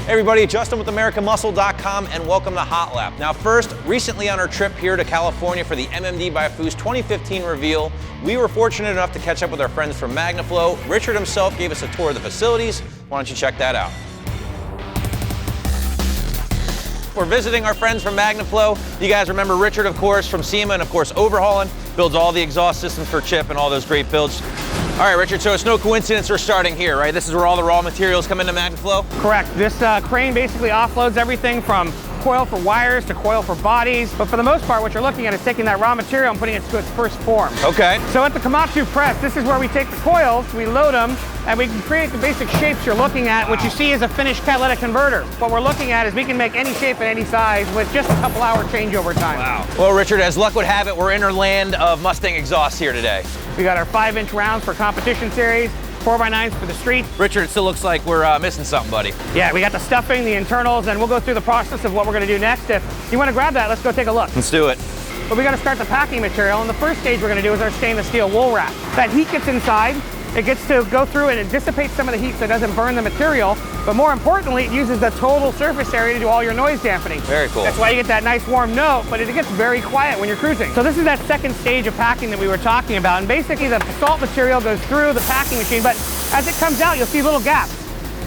Hey everybody, Justin with AmericanMuscle.com and welcome to Hot Lap. Now first, recently on our trip here to California for the MMD by Foose 2015 reveal, we were fortunate enough to catch up with our friends from Magnaflow. Richard himself gave us a tour of the facilities. Why don't you check that out? We're visiting our friends from Magnaflow. You guys remember Richard, of course, from SEMA and of course overhauling, builds all the exhaust systems for Chip and all those great builds. All right, Richard, so it's no coincidence we're starting here, right? This is where all the raw materials come into Magnaflow? Correct. This crane basically offloads everything from coil for wires to coil for bodies. But for the most part, what you're looking at is taking that raw material and putting it to its first form. Okay. So at the Komatsu press, this is where we take the coils, we load them, and we can create the basic shapes you're looking at. Wow. What you see is a finished catalytic converter. What we're looking at is we can make any shape and any size with just a couple hour changeover time. Wow. Well, Richard, as luck would have it, we're in our land of Mustang Exhaust here today. We got our 5-inch rounds for competition series, 4x9s for the street. Richard, it still looks like we're missing something, buddy. Yeah, we got the stuffing, the internals, and we'll go through the process of what we're gonna do next. If you wanna grab that, let's go take a look. Let's do it. But we gotta start the packing material, and the first stage we're gonna do is our stainless steel wool wrap. That heat gets inside, it gets to go through and it dissipates some of the heat so it doesn't burn the material, but more importantly, it uses the total surface area to do all your noise dampening. Very cool. That's why you get that nice warm note, but it gets very quiet when you're cruising. So this is that second stage of packing that we were talking about, and basically the salt material goes through the packing machine, but as it comes out, you'll see little gaps.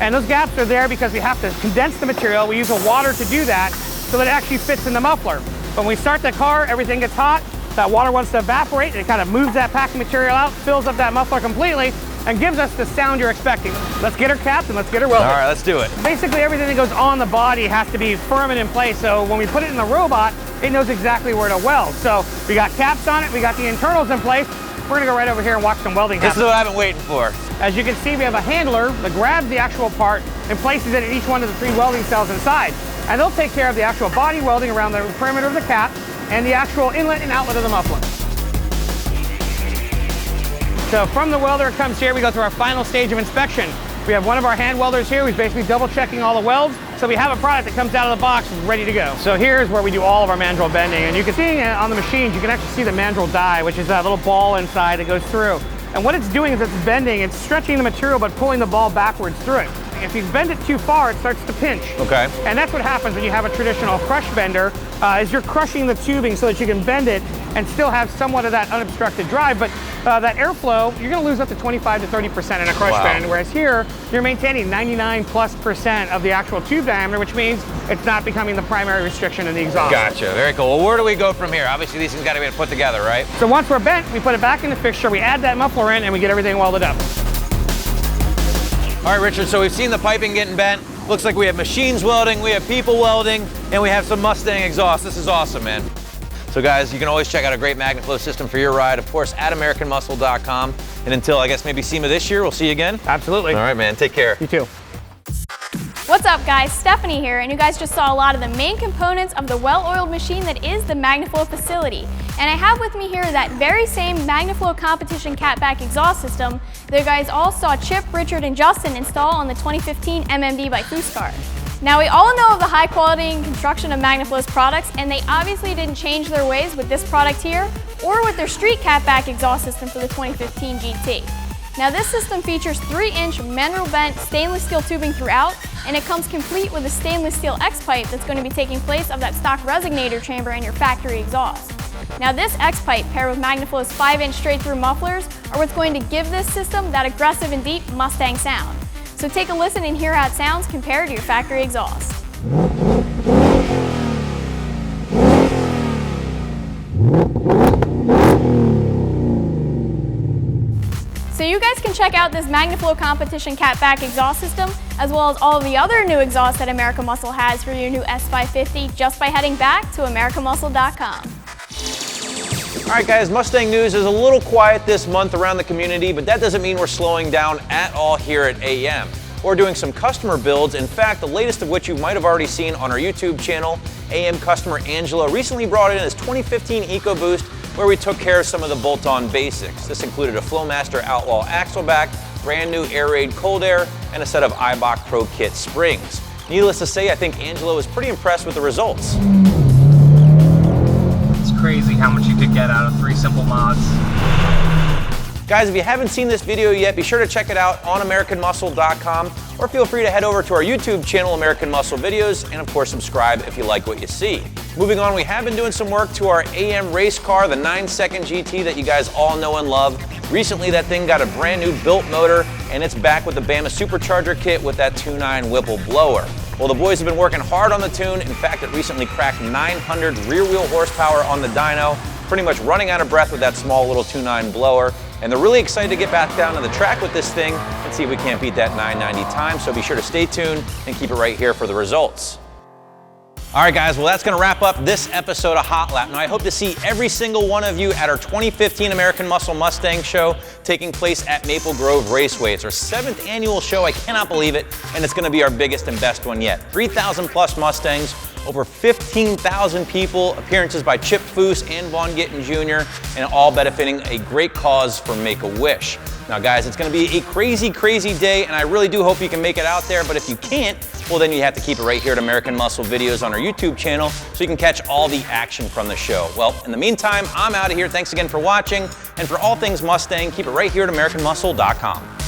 And those gaps are there because we have to condense the material. We use the water to do that so that it actually fits in the muffler. When we start the car, everything gets hot, that water wants to evaporate, and it kind of moves that packing material out, fills up that muffler completely, and gives us the sound you're expecting. Let's get her capped and let's get her welded. All right, let's do it. Basically, everything that goes on the body has to be firm and in place, so when we put it in the robot, it knows exactly where to weld. So we got caps on it, we got the internals in place. We're gonna go right over here and watch some welding happen. This is what I've been waiting for. As you can see, we have a handler that grabs the actual part and places it in each one of the 3 welding cells inside. And they'll take care of the actual body welding around the perimeter of the cap and the actual inlet and outlet of the muffler. So from the welder it comes here, we go through our final stage of inspection. We have one of our hand welders here who's basically double checking all the welds. So we have a product that comes out of the box ready to go. So here's where we do all of our mandrel bending. And you can see on the machines, you can actually see the mandrel die, which is that little ball inside that goes through. And what it's doing is it's bending, it's stretching the material, but pulling the ball backwards through it. If you bend it too far, it starts to pinch. Okay. And that's what happens when you have a traditional crush bender, is you're crushing the tubing so that you can bend it and still have somewhat of that unobstructed drive. But that airflow, you're gonna lose up to 25 to 30% in a crush bend, whereas here, you're maintaining 99+% of the actual tube diameter, which means it's not becoming the primary restriction in the exhaust. Gotcha, very cool. Well, where do we go from here? Obviously, these things gotta be put together, right? So once we're bent, we put it back in the fixture, we add that muffler in, and we get everything welded up. All right, Richard, so we've seen the piping getting bent. Looks like we have machines welding, we have people welding, and we have some Mustang exhaust. This is awesome, man. So guys, you can always check out a great Magnaflow system for your ride, of course, at AmericanMuscle.com. And until, I guess, maybe SEMA this year, we'll see you again. Absolutely. All right, man, take care. You too. What's up guys, Stephanie here, and you guys just saw a lot of the main components of the well-oiled machine that is the Magnaflow facility. And I have with me here that very same Magnaflow competition Cat-Back exhaust system that you guys all saw Chip, Richard, and Justin install on the 2015 MMD by Foose car. Now we all know of the high quality and construction of Magnaflow's products, and they obviously didn't change their ways with this product here, or with their street Cat-Back exhaust system for the 2015 GT. Now this system features 3-inch mandrel bent stainless steel tubing throughout, and it comes complete with a stainless steel X-pipe that's going to be taking place of that stock resonator chamber in your factory exhaust. Now this X-pipe paired with Magnaflow's 5-inch straight through mufflers are what's going to give this system that aggressive and deep Mustang sound. So take a listen and hear how it sounds compared to your factory exhaust. So you guys can check out this Magnaflow competition Cat-Back exhaust system, as well as all of the other new exhausts that AmericanMuscle has for your new S550 just by heading back to AmericanMuscle.com. All right, guys, Mustang news is a little quiet this month around the community, but that doesn't mean we're slowing down at all here at AM. We're doing some customer builds. In fact, the latest of which you might have already seen on our YouTube channel. AM customer Angela recently brought in his 2015 EcoBoost, where we took care of some of the bolt-on basics. This included a Flowmaster Outlaw Axle-Back, brand new air-raid cold air, and a set of Eibach Pro Kit springs. Needless to say, I think Angela was pretty impressed with the results. It's crazy how much you could get out of 3 simple mods. Guys, if you haven't seen this video yet, be sure to check it out on AmericanMuscle.com, or feel free to head over to our YouTube channel, American Muscle Videos, and of course subscribe if you like what you see. Moving on, we have been doing some work to our AM race car, the 9-second GT that you guys all know and love. Recently, that thing got a brand new built motor, and it's back with the Bama Supercharger kit with that 2.9 Whipple blower. Well, the boys have been working hard on the tune. In fact, it recently cracked 900 rear wheel horsepower on the dyno, pretty much running out of breath with that small little 2.9 blower. And they're really excited to get back down to the track with this thing and see if we can't beat that 990 time. So be sure to stay tuned and keep it right here for the results. All right, guys, well, that's going to wrap up this episode of Hot Lap. Now, I hope to see every single one of you at our 2015 American Muscle Mustang Show taking place at Maple Grove Raceway. It's our 7th annual show. I cannot believe it, and it's going to be our biggest and best one yet. 3,000 plus Mustangs, over 15,000 people, appearances by Chip Foose and Vaughn Gittin Jr., and all benefiting a great cause for Make-A-Wish. Now, guys, it's going to be a crazy, crazy day, and I really do hope you can make it out there, but if you can't, well, then you have to keep it right here at American Muscle Videos on our YouTube channel so you can catch all the action from the show. Well, in the meantime, I'm out of here. Thanks again for watching, and for all things Mustang, keep it right here at AmericanMuscle.com.